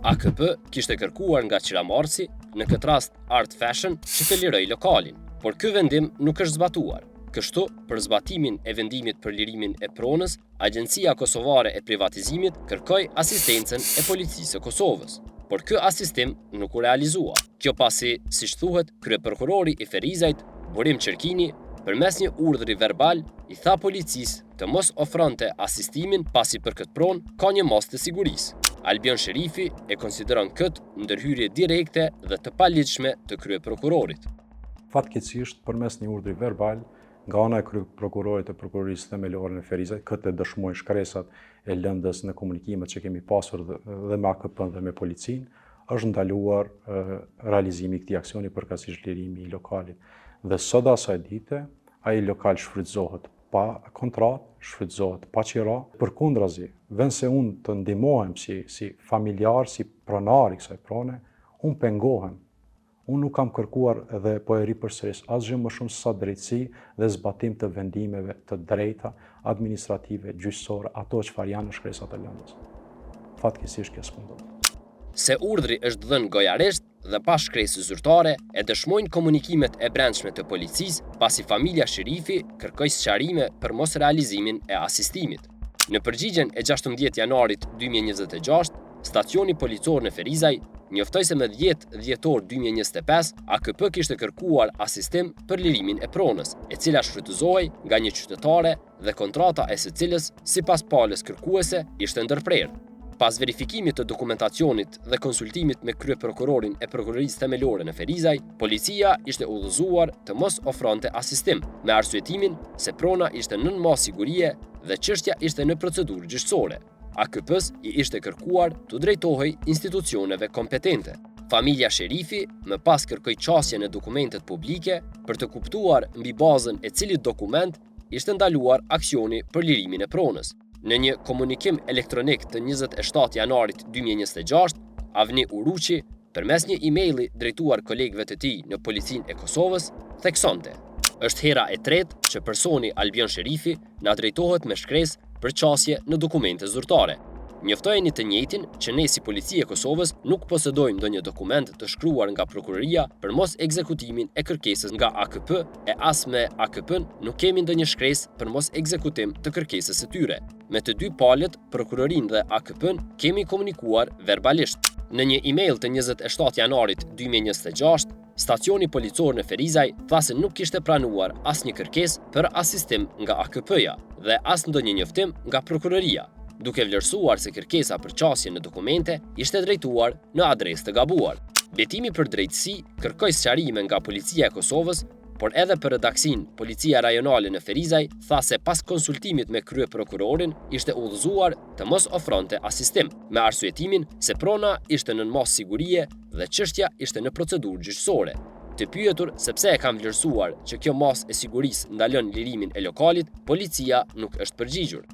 AKP kishte kërkuar nga qiramarrësi, në këtë rast Art Fashion, që të liroj lokalin, por ky vendim nuk është zbatuar. Kështu, për zbatimin e vendimit për lirimin e pronës, Agjencia Kosovare e Privatizimit kërkoi asistencën e Policisë së Kosovës, por ky asistim nuk u realizua. Kjo pasi, siç thuhet, kryeprokurori i Ferizajt, Burim Qerkini, përmes një urdhri verbal, i tha policisë të mos ofronte asistimin pasi për këtë pronë ka një mos të sigurisë. Albion Sherifi e konsideron këtë ndërhyrje direkte dhe të paligjshme të kryeprokurorit. Fatkeqësisht, përmes një urdhri verbal, nga ana e kryeprokurorit të prokurorisë themelore në Ferizaj, këtë dëshmojnë shkresat e lëndës në komunikimet që kemi pasur dhe me AKP-n dhe me policinë, është ndaluar realizimi i këtij aksioni përkatësisht lirimi i lokalit. Dhe sot asaj dite, ai lokal shfrytëzohet pa kontratë, shfrytëzohet pa qira. Përkundrazi, vend se unë të ndihmohem si familjar, si pronar i kësaj prone, unë pengohem. Unë nuk kam kërkuar dhe po e ripërsëris asgjë më shumë se sa drejtësi dhe zbatim të vendimeve të drejta administrative, gjyqësore, ato çfarë janë në shkresat e lëndës. Fatkeqësisht kjo s'po ndodh. Se urdhri është dhënë gojaresht dhe pa shkresë zyrtare, e dëshmojnë komunikimet e brendshme të policisë, pasi familja Sherifi kërkoi sqarime për mos realizimin e asistimit. Në përgjigjen e 16 janarit 2026, stacioni policor në Ferizaj njoftoi se me 10 dhjetor 2025, AKP kishte kërkuar asistim për lirimin e pronës, e cila shfrytëzohej nga një qytetare dhe kontrata e së cilës, sipas palës kërkuese, ishte ndërprerë. Pas verifikimit të dokumentacionit dhe konsultimit me kryeprokurorin e prokurorisë themelore në Ferizaj, policia ishte udhëzuar të mos ofronte asistim, me arsyetimin se prona ishte nën mas sigurie dhe çështja ishte në procedurë gjyqësore. AKP-s i ishte kërkuar të drejtohej institucioneve kompetente. Familja Sherifi më pas kërkoi qasje në dokumentet publike për të kuptuar mbi bazën e cilit dokument ishte ndaluar aksioni për lirimin e pronës. Në një komunikim elektronik të 27 janarit 2026, Avni Uruqi, përmes një emaili drejtuar kolegëve të tij në Policinë e Kosovës, theksonte: "Është hera e tretë që personi Albion Sherifi na drejtohet me shkresë për qasje në dokumente zyrtare. Njoftojeni të njëjtin që ne si Policia e Kosovës nuk posedojmë ndonjë dokument të shkruar nga prokuroria për mos ekzekutimin e kërkesës nga AKP e as me AKP-n nuk kemi ndonjë shkresë për mos ekzekutim të kërkesës së tyre. Me të dy palët, prokurorinë dhe AKP-n, kemi komunikuar verbalisht." Në një email të 27 janarit 2026, stacioni policor në Ferizaj tha se nuk kishte pranuar asnjë kërkesë për asistim nga AKP-ja dhe as ndonjë njoftim nga prokuroria, duke vlerësuar se kërkesa për qasje në dokumente ishte drejtuar në adresë të gabuar. Betimi për drejtësi kërkoi sqarime nga Policia e Kosovës, por edhe për redaksin Policia Rajonale në Ferizaj tha se pas konsultimit me kryeprokurorin ishte udhëzuar të mos ofronte asistim, me arsyetimin se prona ishte nën mas sigurie dhe çështja ishte në procedurë gjyqësore. Të pyetur se pse e kanë vlerësuar që kjo mas e sigurisë ndalon lirimin e lokalit, policia nuk është përgjigjur.